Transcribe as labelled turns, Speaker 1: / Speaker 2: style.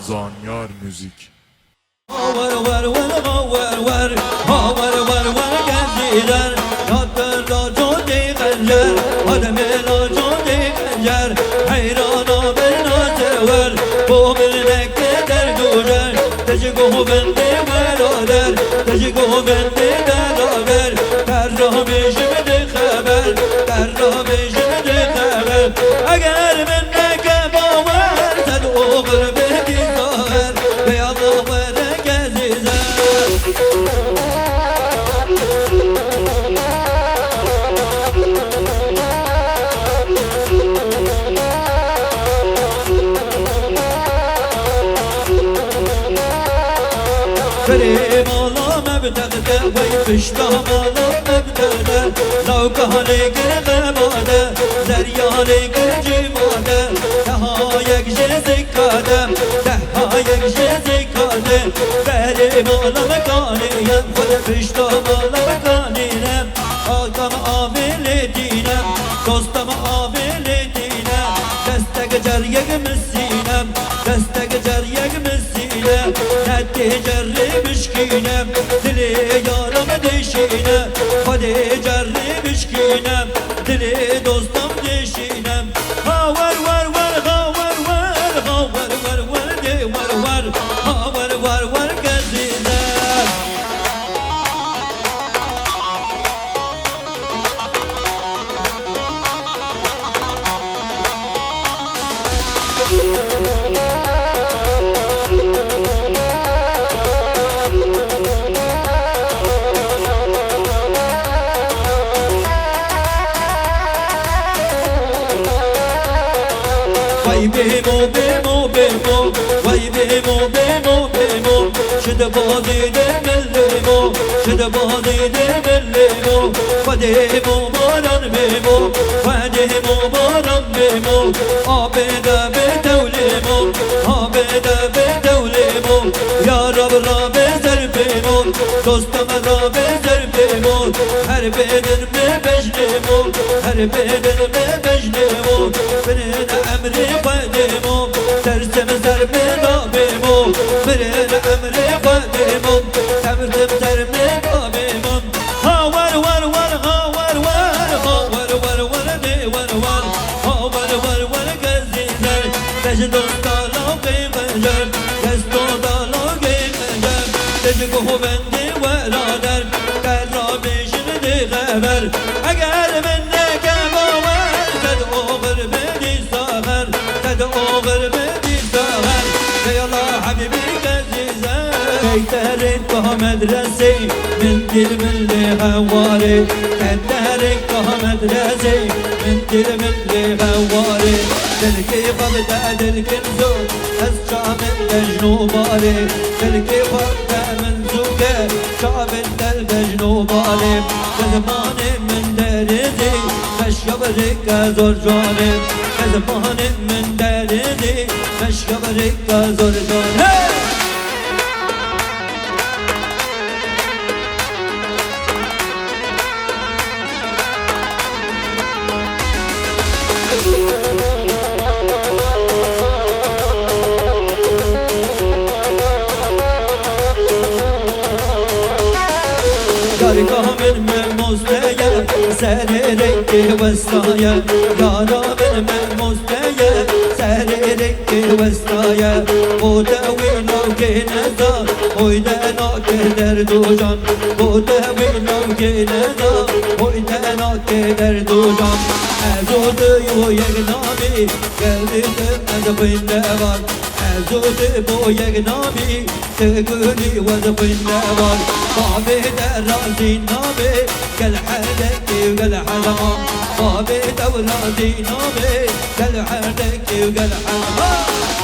Speaker 1: زانیار موزیک.
Speaker 2: ور ور ور ور ور ور ور ور گنجیدر ناتر را جودی خنجر آدم را جودی خنجر حیرانا بر ناتور بو ملنک در گوجر تجگو بندی ورادر تجگو بندی درادر در را بیشم دی خبر در را بیشم دی خبر اگر من نکه باور تد اوغر بدی ظاهر بیاد بري مالا مبتغده ويفشتا مالا مبتغده لو كهاني غماده زرياني جماده تهايك جزكاده تهايك جزكاده بري مالا مكانيم خود فشتا مالا مكانيم آقام عامل دينم دوستم عامل دينم دستك جريك مسينم دستك جريك مسينم ندي جري مشكينم دلي يارم ديشينم خدي جري مشكينم دلي دوستم ديشينم هاور ور ور هاور ور هاور ور ور دي ور ور هاور ور ور كزينم وای بیمو بیمو بیمو وای بیمو بیمو بیمو شد بازی دملیمو شد بازی دملیمو ودیمو باران بیمو ودیمو باران بیمو آبده به دولیمو آبده به دولیمو یا رب را بزر بیمو دوستم را بزر بیمو هر بدن به بجلیمو هر بدن به بجلیمو برین امری قدیمو ترسم سر بنابیمو برین امری قدیمو تمرتم سر بنابیمو هاور ور ور هاور ور هاور ور ور دی ور ور هاور ور ور گزیدر دجدو دالا قیمجر دستو دالا قیمجر دجگو بندی ورادر قرابیشن دی خبر اگر من نکم آور تد اوغر بدی ساغر تد اوغر بدی ساغر يلا حبيبي عزيزة كيتهرك كه مدرسي من دل من اللي غواري كيتهرك كه مدرسي من دل من اللي غواري دلكي فضة دلك نزول أسجع من دجنوباري دلكي فضة من زوجة شعب دجنوباري زماني من درزي مشيبرك زور جاني زماني من درزي مشيبرك زور جاني يارقا من مستيا سريرك وسطايا يارا من مستيا سريرك وسطايا بودوينو كنزا ويدنا كدر دوجان بودوينو كنزا ويدنا كدر دوجان أزود يو يغنامي قلبي أزبين لبان أزود بو يغنامي تقولي وزبين لبان بابي درازي نامي قل حدك وقل حرام بابي درازي نامي قل حدك وقل حرام